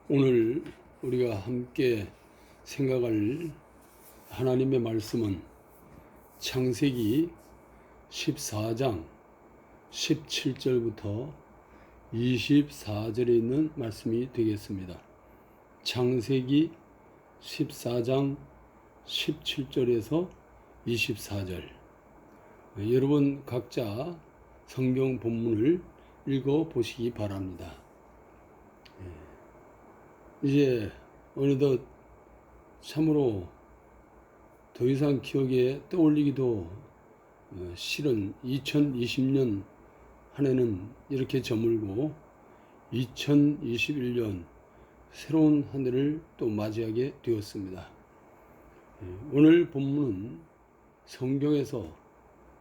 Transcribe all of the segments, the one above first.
오늘 우리가 함께 생각할 하나님의 말씀은 창세기 14장 17절부터 24절에 있는 말씀이 되겠습니다. 창세기 14장 17절에서 24절. 여러분 각자 성경 본문을 읽어 보시기 바랍니다. 이제 어느덧 참으로 더 이상 기억에 떠올리기도 싫은 2020년 한 해는 이렇게 저물고 2021년 새로운 한 해를 또 맞이하게 되었습니다. 오늘 본문은 성경에서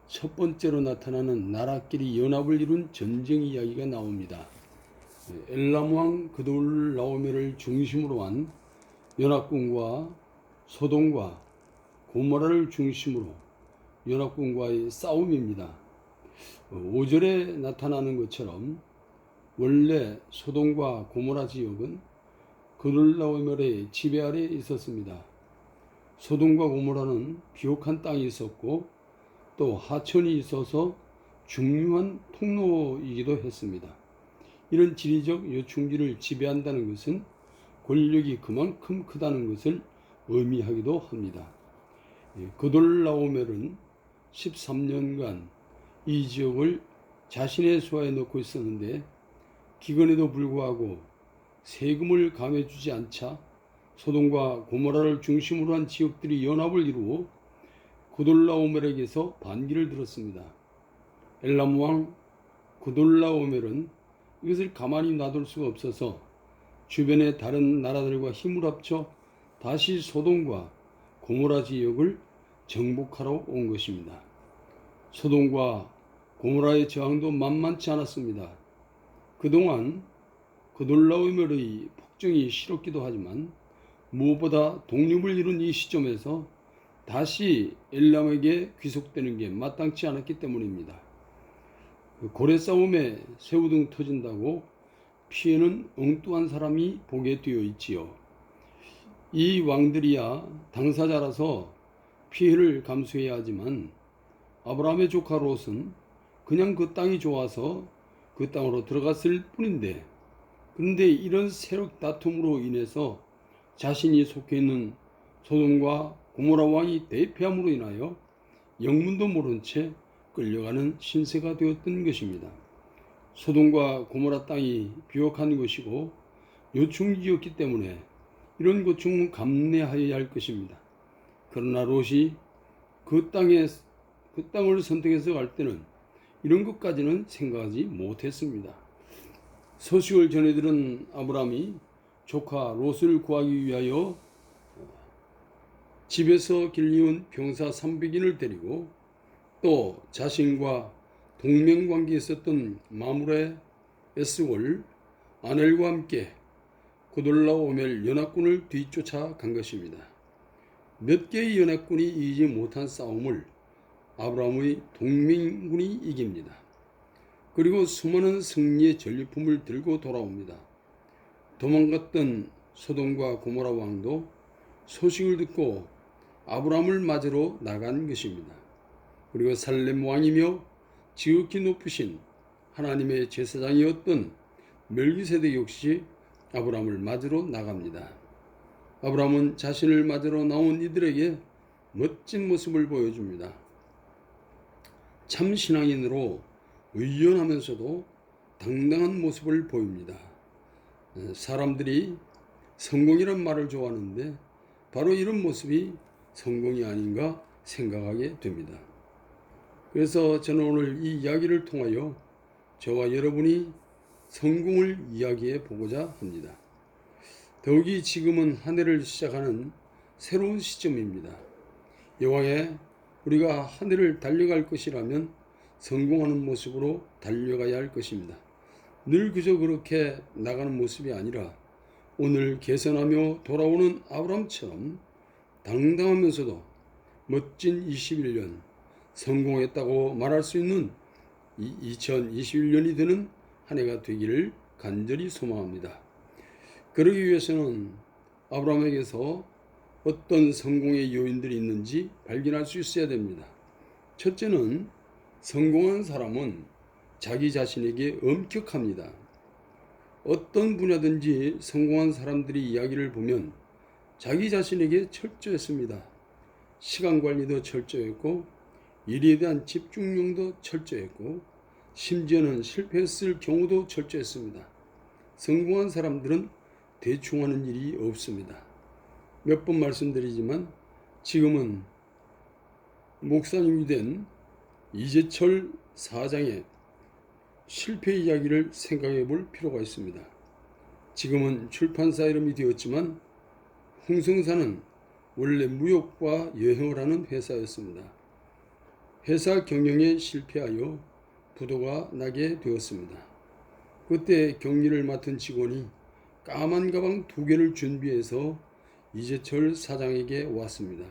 첫 번째로 나타나는 나라끼리 연합을 이룬 전쟁 이야기가 나옵니다. 엘람 왕 그돌라오메를 중심으로 한 연합군과 소돔과 고모라를 중심으로 연합군과의 싸움입니다. 5절에 나타나는 것처럼 원래 소돔과 고모라 지역은 그돌라오멜의 지배 아래에 있었습니다. 소돔과 고모라는 비옥한 땅이 있었고 또 하천이 있어서 중요한 통로이기도 했습니다. 이런 지리적 요충지를 지배한다는 것은 권력이 그만큼 크다는 것을 의미하기도 합니다. 그돌라오멜은 13년간 이 지역을 자신의 수하에 넣고 있었는데 기근에도 불구하고 세금을 감해주지 않자 소돔과 고모라를 중심으로 한 지역들이 연합을 이루어 그돌라오멜에게서 반기를 들었습니다. 엘람 왕 그돌라오멜은 이것을 가만히 놔둘 수가 없어서 주변의 다른 나라들과 힘을 합쳐 다시 소돔과 고모라 지역을 정복하러 온 것입니다. 소돔과 고모라의 저항도 만만치 않았습니다. 그동안 그돌라오멜의 폭정이 싫었기도 하지만 무엇보다 독립을 이룬 이 시점에서 다시 엘람에게 귀속되는 게 마땅치 않았기 때문입니다. 고래 싸움에 새우등 터진다고 피해는 엉뚱한 사람이 보게 되어 있지요. 이 왕들이야 당사자라서 피해를 감수해야 하지만 아브라함의 조카 롯은 그냥 그 땅이 좋아서 그 땅으로 들어갔을 뿐인데, 그런데 이런 세력 다툼으로 인해서 자신이 속해 있는 소돔과 고모라 왕이 대패함으로 인하여 영문도 모른 채 끌려가는 신세가 되었던 것입니다. 소돔과 고모라 땅이 비옥한 것이고 요충지였기 때문에 이런 고충은 감내하여야 할 것입니다. 그러나 롯이 그 땅을 선택해서 갈 때는 이런 것까지는 생각하지 못했습니다. 소식을 전해들은 아브라함이 조카 롯을 구하기 위하여 집에서 길리운 병사 300인을 데리고 또 자신과 동맹관계에 있었던 마므레 에스월 아넬과 함께 그돌라오멜 연합군을 뒤쫓아 간 것입니다. 몇 개의 연합군이 이기지 못한 싸움을 아브라함의 동맹군이 이깁니다. 그리고 수많은 승리의 전리품을 들고 돌아옵니다. 도망갔던 소돔과 고모라 왕도 소식을 듣고 아브라함을 맞으러 나간 것입니다. 그리고 살렘 왕이며 지극히 높으신 하나님의 제사장이었던 멜기세덱 역시 아브라함을 맞으러 나갑니다. 아브라함은 자신을 맞으러 나온 이들에게 멋진 모습을 보여줍니다. 참 신앙인으로 의연하면서도 당당한 모습을 보입니다. 사람들이 성공이란 말을 좋아하는데 바로 이런 모습이 성공이 아닌가 생각하게 됩니다. 그래서 저는 오늘 이 이야기를 통하여 저와 여러분이 성공을 이야기해 보고자 합니다. 더욱이 지금은 한 해를 시작하는 새로운 시점입니다. 여왕에 우리가 한 해를 달려갈 것이라면 성공하는 모습으로 달려가야 할 것입니다. 늘 그저 그렇게 나가는 모습이 아니라 오늘 개선하며 돌아오는 아브라함처럼 당당하면서도 멋진 21년 성공했다고 말할 수 있는 2021년이 되는 한 해가 되기를 간절히 소망합니다. 그러기 위해서는 아브라함에게서 어떤 성공의 요인들이 있는지 발견할 수 있어야 됩니다. 첫째는 성공한 사람은 자기 자신에게 엄격합니다. 어떤 분야든지 성공한 사람들이 이야기를 보면 자기 자신에게 철저했습니다. 시간 관리도 철저했고 일에 대한 집중력도 철저했고 심지어는 실패했을 경우도 철저했습니다. 성공한 사람들은 대충 하는 일이 없습니다. 몇 번 말씀드리지만 지금은 목사님이 된 이재철 사장의 실패 이야기를 생각해 볼 필요가 있습니다. 지금은 출판사 이름이 되었지만 홍성사는 원래 무역과 여행을 하는 회사였습니다. 회사 경영에 실패하여 부도가 나게 되었습니다. 그때 격리를 맡은 직원이 까만 가방 2개를 준비해서 이재철 사장에게 왔습니다.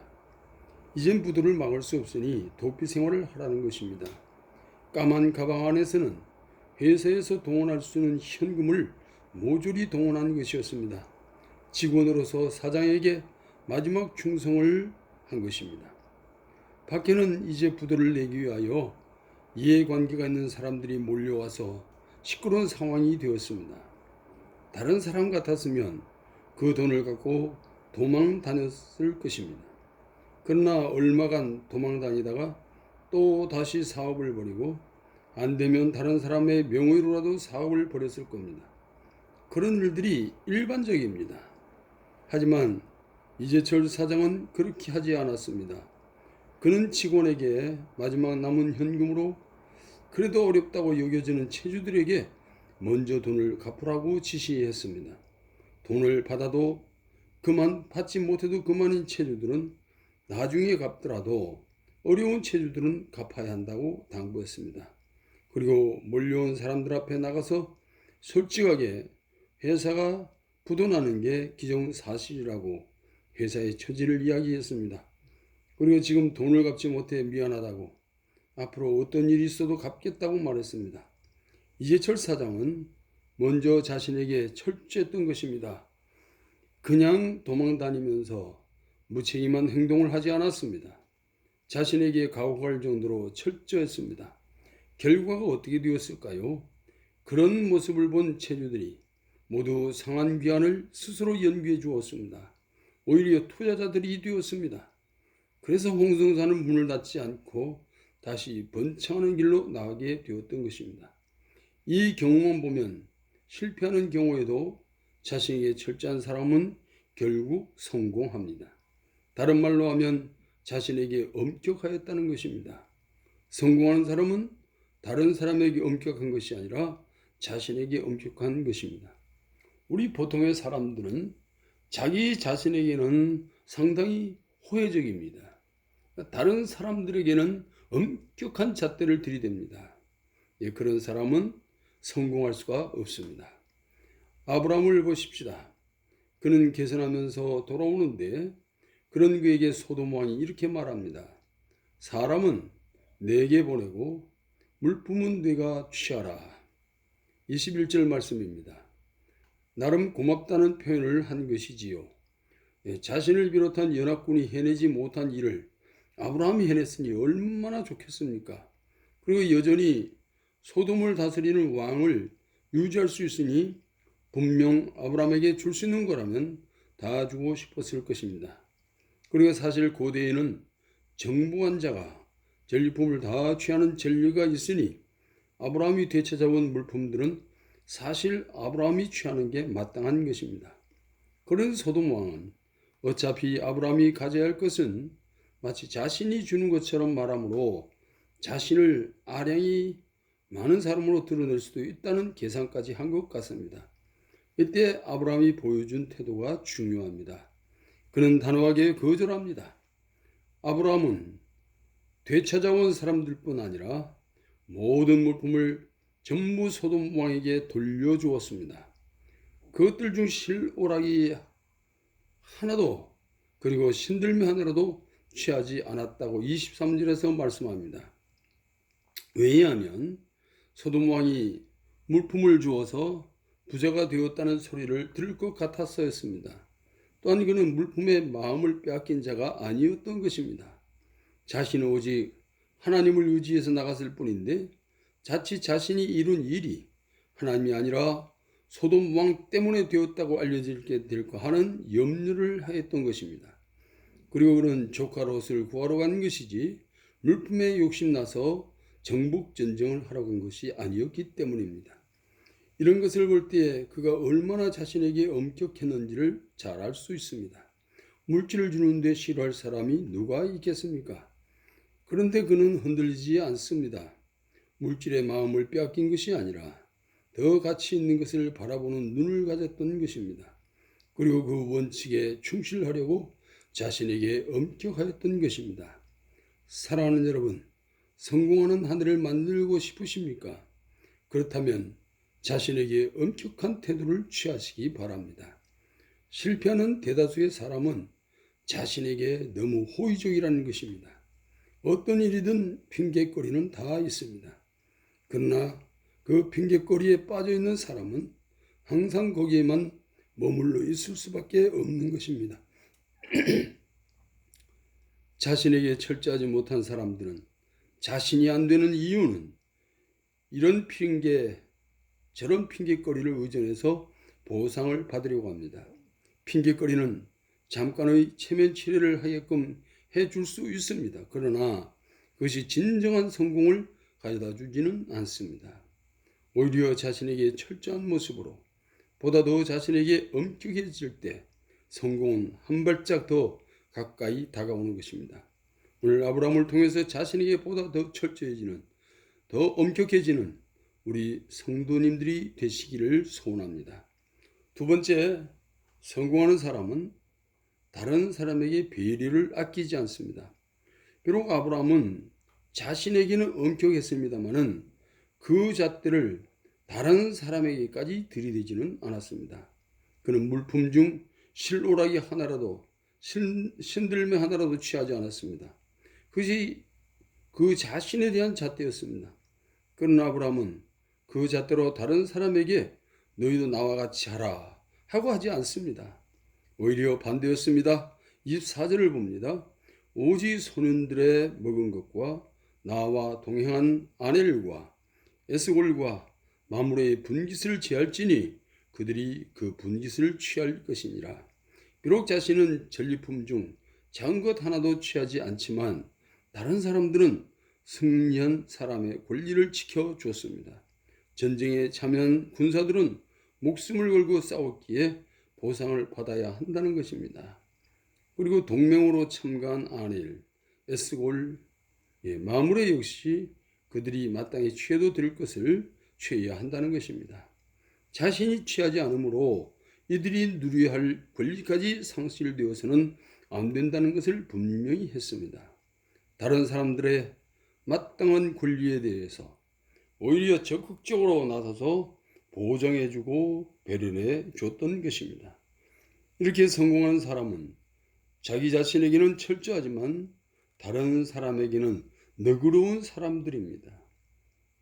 이젠 부도를 막을 수 없으니 도피 생활을 하라는 것입니다. 까만 가방 안에서는 회사에서 동원할 수 있는 현금을 모조리 동원한 것이었습니다. 직원으로서 사장에게 마지막 충성을 한 것입니다. 밖에는 이제 부도를 내기 위하여 이해관계가 있는 사람들이 몰려와서 시끄러운 상황이 되었습니다. 다른 사람 같았으면 그 돈을 갖고 도망 다녔을 것입니다. 그러나 얼마간 도망 다니다가 또 다시 사업을 벌이고 안 되면 다른 사람의 명의로라도 사업을 벌였을 겁니다. 그런 일들이 일반적입니다. 하지만 이재철 사장은 그렇게 하지 않았습니다. 그는 직원에게 마지막 남은 현금으로 그래도 어렵다고 여겨지는 채주들에게 먼저 돈을 갚으라고 지시했습니다. 돈을 받아도 그만, 받지 못해도 그만인 채주들은 나중에 갚더라도 어려운 채주들은 갚아야 한다고 당부했습니다. 그리고 몰려온 사람들 앞에 나가서 솔직하게 회사가 부도나는 게 기정사실이라고 회사의 처지를 이야기했습니다. 그리고 지금 돈을 갚지 못해 미안하다고, 앞으로 어떤 일이 있어도 갚겠다고 말했습니다. 이재철 사장은 먼저 자신에게 철저했던 것입니다. 그냥 도망다니면서 무책임한 행동을 하지 않았습니다. 자신에게 가혹할 정도로 철저했습니다. 결과가 어떻게 되었을까요? 그런 모습을 본 채주들이 모두 상한 귀환을 스스로 연구해 주었습니다. 오히려 투자자들이 되었습니다. 그래서 홍성사는 문을 닫지 않고 다시 번창하는 길로 나가게 되었던 것입니다. 이 경우만 보면 실패하는 경우에도 자신에게 철저한 사람은 결국 성공합니다. 다른 말로 하면 자신에게 엄격하였다는 것입니다. 성공하는 사람은 다른 사람에게 엄격한 것이 아니라 자신에게 엄격한 것입니다. 우리 보통의 사람들은 자기 자신에게는 상당히 호혜적입니다. 다른 사람들에게는 엄격한 잣대를 들이댑니다. 그런 사람은 성공할 수가 없습니다. 아브라함을 보십시다. 그는 계산하면서 돌아오는데 그런 그에게 소돔 왕이 이렇게 말합니다. 사람은 내게 보내고 물품은 네가 취하라. 21절 말씀입니다. 나름 고맙다는 표현을 한 것이지요. 자신을 비롯한 연합군이 해내지 못한 일을 아브라함이 해냈으니 얼마나 좋겠습니까? 그리고 여전히 소돔을 다스리는 왕을 유지할 수 있으니 분명 아브라함에게 줄 수 있는 거라면 다 주고 싶었을 것입니다. 그리고 사실 고대에는 정복한 자가 전리품을 다 취하는 전례가 있으니 아브라함이 되찾아온 물품들은 사실 아브라함이 취하는 게 마땅한 것입니다. 그런 소돔 왕은 어차피 아브라함이 가져야 할 것은 마치 자신이 주는 것처럼 말하므로 자신을 아량이 많은 사람으로 드러낼 수도 있다는 계산까지 한 것 같습니다. 이때 아브라함이 보여준 태도가 중요합니다. 그는 단호하게 거절합니다. 아브라함은 되찾아온 사람들뿐 아니라 모든 물품을 전부 소돔 왕에게 돌려주었습니다. 그것들 중 실오락이 하나도, 그리고 신들매 하나라도 취하지 않았다고 23절에서 말씀합니다. 왜냐하면 소돔 왕이 물품을 주어서 부자가 되었다는 소리를 들을 것 같았어였습니다. 또한 그는 물품의 마음을 빼앗긴 자가 아니었던 것입니다. 자신은 오직 하나님을 의지해서 나갔을 뿐인데 자칫 자신이 이룬 일이 하나님이 아니라 소돔 왕 때문에 되었다고 알려지게 될까 하는 염려를 하였던 것입니다. 그리고 그는 조카 롯을 구하러 간 것이지 물품에 욕심나서 정복 전쟁을 하러 간 것이 아니었기 때문입니다. 이런 것을 볼 때에 그가 얼마나 자신에게 엄격했는지를 잘 알 수 있습니다. 물질을 주는데 싫어할 사람이 누가 있겠습니까? 그런데 그는 흔들리지 않습니다. 물질의 마음을 빼앗긴 것이 아니라 더 가치 있는 것을 바라보는 눈을 가졌던 것입니다. 그리고 그 원칙에 충실하려고 자신에게 엄격하였던 것입니다. 사랑하는 여러분, 성공하는 하늘을 만들고 싶으십니까? 그렇다면 자신에게 엄격한 태도를 취하시기 바랍니다. 실패하는 대다수의 사람은 자신에게 너무 호의적이라는 것입니다. 어떤 일이든 핑계거리는 다 있습니다. 그러나 그 핑계거리에 빠져있는 사람은 항상 거기에만 머물러 있을 수밖에 없는 것입니다. 자신에게 철저하지 못한 사람들은 자신이 안 되는 이유는 이런 핑계, 저런 핑계거리를 의존해서 보상을 받으려고 합니다. 핑계거리는 잠깐의 체면 치레를 하게끔 해줄 수 있습니다. 그러나 그것이 진정한 성공을 가져다 주지는 않습니다. 오히려 자신에게 철저한 모습으로 보다 더 자신에게 엄격해질 때 성공은 한 발짝 더 가까이 다가오는 것입니다. 오늘 아브라함을 통해서 자신에게 보다 더 철저해지는, 더 엄격해지는 우리 성도님들이 되시기를 소원합니다. 두 번째, 성공하는 사람은 다른 사람에게 배려를 아끼지 않습니다. 비록 아브라함은 자신에게는 엄격했습니다마는 그 잣대를 다른 사람에게까지 들이대지는 않았습니다. 그는 물품 중 실오라기 하나라도, 신들매 하나라도 취하지 않았습니다. 그것이 그 자신에 대한 잣대였습니다. 그러나 아브라함은 그 잣대로 다른 사람에게 너희도 나와 같이 하라 하고 하지 않습니다. 오히려 반대였습니다. 24절을 봅니다. 오직 소년들의 먹은 것과 나와 동행한 아넬과 에스골과 마므레의 분깃을 취할지니 그들이 그 분깃을 취할 것이니라. 비록 자신은 전리품 중 작은 것 하나도 취하지 않지만 다른 사람들은 승리한 사람의 권리를 지켜주었습니다. 전쟁에 참여한 군사들은 목숨을 걸고 싸웠기에 보상을 받아야 한다는 것입니다. 그리고 동맹으로 참가한 아넬, 에스골, 마므레 역시 그들이 마땅히 취해도 될 것을 취해야 한다는 것입니다. 자신이 취하지 않으므로 이들이 누려야 할 권리까지 상실되어서는 안 된다는 것을 분명히 했습니다. 다른 사람들의 마땅한 권리에 대해서 오히려 적극적으로 나서서 보장해주고 배려해 줬던 것입니다. 이렇게 성공한 사람은 자기 자신에게는 철저하지만 다른 사람에게는 너그러운 사람들입니다.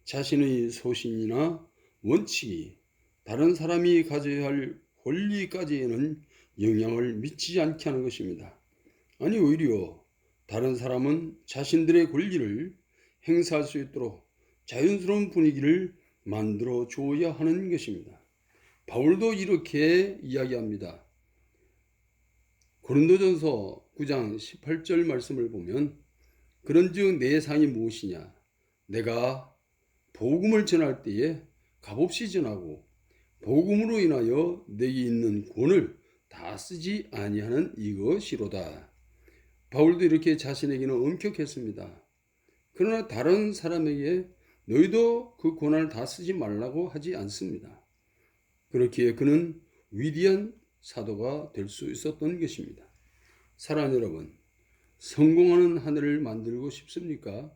자신의 소신이나 원칙이 다른 사람이 가져야 할 권리까지에는 영향을 미치지 않게 하는 것입니다. 아니 오히려 다른 사람은 자신들의 권리를 행사할 수 있도록 자연스러운 분위기를 만들어 줘야 하는 것입니다. 바울도 이렇게 이야기합니다. 고린도전서 9장 18절 말씀을 보면 그런즉 내 상이 무엇이냐? 내가 복음을 전할 때에 값없이 전하고 복음으로 인하여 내게 있는 권을 다 쓰지 아니하는 이것이로다. 바울도 이렇게 자신에게는 엄격했습니다. 그러나 다른 사람에게 너희도 그 권한을 다 쓰지 말라고 하지 않습니다. 그렇기에 그는 위대한 사도가 될 수 있었던 것입니다. 사랑하는 여러분, 성공하는 하늘을 만들고 싶습니까?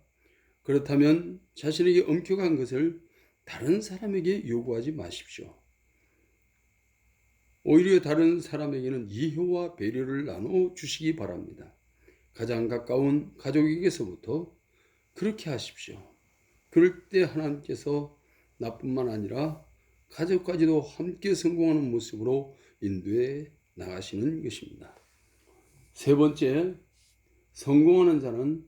그렇다면 자신에게 엄격한 것을 다른 사람에게 요구하지 마십시오. 오히려 다른 사람에게는 이해와 배려를 나눠 주시기 바랍니다. 가장 가까운 가족에게서부터 그렇게 하십시오. 그럴 때 하나님께서 나뿐만 아니라 가족까지도 함께 성공하는 모습으로 인도해 나가시는 것입니다. 세 번째, 성공하는 자는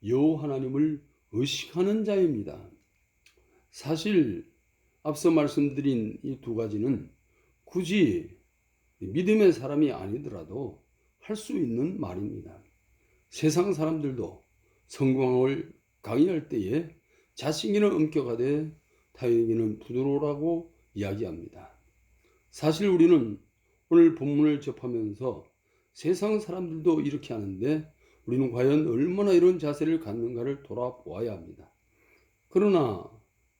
여호와 하나님을 의식하는 자입니다. 사실 앞서 말씀드린 이 두 가지는 굳이 믿음의 사람이 아니더라도 할 수 있는 말입니다. 세상 사람들도 성공을 강의할 때에 자신에게는 엄격하되 타인에게는 부드러우라고 이야기합니다. 사실 우리는 오늘 본문을 접하면서 세상 사람들도 이렇게 하는데 우리는 과연 얼마나 이런 자세를 갖는가를 돌아보아야 합니다. 그러나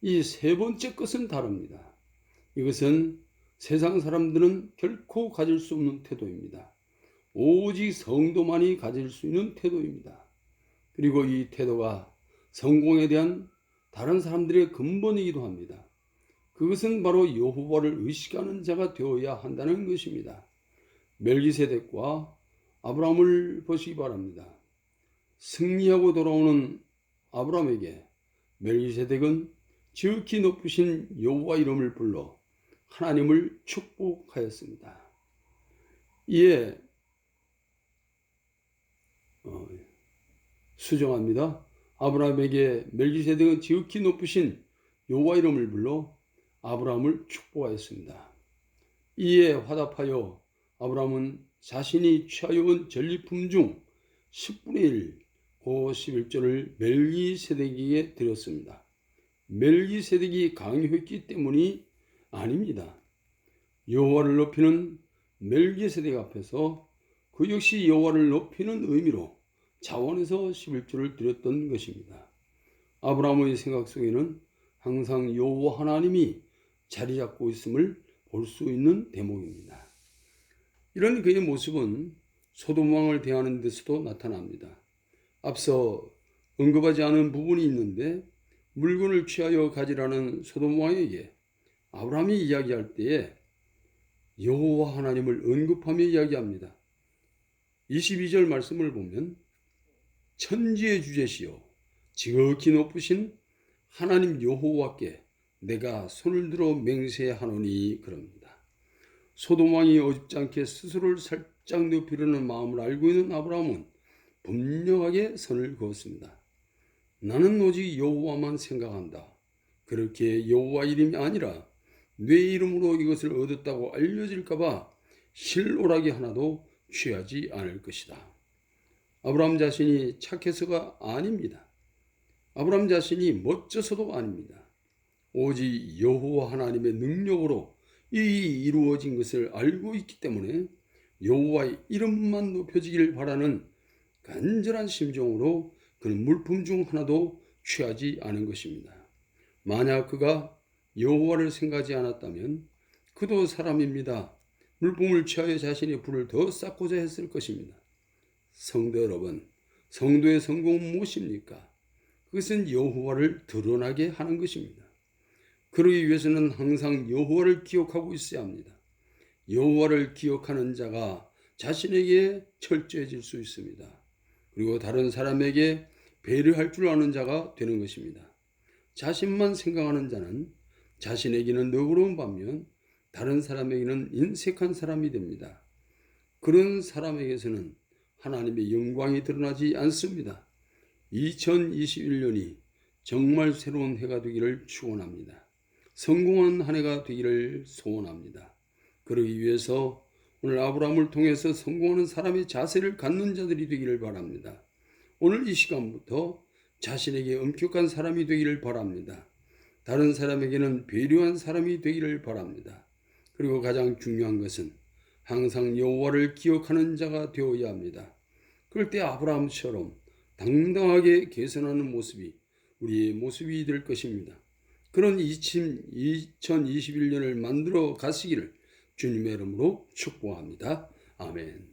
이 세 번째 것은 다릅니다. 이것은 세상 사람들은 결코 가질 수 없는 태도입니다. 오직 성도만이 가질 수 있는 태도입니다. 그리고 이 태도가 성공에 대한 다른 사람들의 근본이기도 합니다. 그것은 바로 여호와를 의식하는 자가 되어야 한다는 것입니다. 멜기세덱과 아브라함을 보시기 바랍니다. 승리하고 돌아오는 아브라함에게 멜기세덱은 지극히 높으신 여호와 이름을 불러 하나님을 축복하였습니다. 이에 수정합니다. 아브라함에게 멜기세덱은 지극히 높으신 여호와 이름을 불러 아브라함을 축복하였습니다. 이에 화답하여 아브라함은 자신이 취하여 온 전리품 중 10분의 1, 고 11조를 멜기세덱에게 드렸습니다. 멜기세덱이 강요했기 때문이 아닙니다. 여호와를 높이는 멜기세덱 앞에서 그 역시 여호와를 높이는 의미로 자원해서 11조를 드렸던 것입니다. 아브라함의 생각 속에는 항상 여호와 하나님이 자리 잡고 있음을 볼 수 있는 대목입니다. 이런 그의 모습은 소돔 왕을 대하는 데서도 나타납니다. 앞서 언급하지 않은 부분이 있는데 물건을 취하여 가지라는 소돔 왕에게 아브라함이 이야기할 때에 여호와 하나님을 언급하며 이야기합니다. 22절 말씀을 보면 천지의 주제시요 지극히 높으신 하나님 여호와께 내가 손을 들어 맹세하노니 그럽니다. 소돔 왕이 어줍지 않게 스스로를 살짝 높이려는 마음을 알고 있는 아브라함은 분명하게 선을 그었습니다. 나는 오직 여호와만 생각한다. 그렇게 여호와 이름이 아니라 내 이름으로 이것을 얻었다고 알려질까봐 실오라기 하나도 취하지 않을 것이다. 아브라함 자신이 착해서가 아닙니다. 아브라함 자신이 멋져서도 아닙니다. 오직 여호와 하나님의 능력으로 이 이루어진 것을 알고 있기 때문에 여호와의 이름만 높여지길 바라는 간절한 심정으로 그는 물품 중 하나도 취하지 않은 것입니다. 만약 그가 여호와를 생각하지 않았다면 그도 사람입니다. 물품을 취하여 자신의 부를 더 쌓고자 했을 것입니다. 성도 여러분, 성도의 성공은 무엇입니까? 그것은 여호와를 드러나게 하는 것입니다. 그러기 위해서는 항상 여호와를 기억하고 있어야 합니다. 여호와를 기억하는 자가 자신에게 철저해질 수 있습니다. 그리고 다른 사람에게 배려할 줄 아는 자가 되는 것입니다. 자신만 생각하는 자는 자신에게는 너그러운 반면 다른 사람에게는 인색한 사람이 됩니다. 그런 사람에게서는 하나님의 영광이 드러나지 않습니다. 2021년이 정말 새로운 해가 되기를 축원합니다. 성공한 한 해가 되기를 소원합니다. 그러기 위해서 오늘 아브라함을 통해서 성공하는 사람의 자세를 갖는 자들이 되기를 바랍니다. 오늘 이 시간부터 자신에게 엄격한 사람이 되기를 바랍니다. 다른 사람에게는 배려한 사람이 되기를 바랍니다. 그리고 가장 중요한 것은 항상 여호와를 기억하는 자가 되어야 합니다. 그럴 때 아브라함처럼 당당하게 개선하는 모습이 우리의 모습이 될 것입니다. 그런 2021년을 만들어 가시기를 주님의 이름으로 축복합니다. 아멘.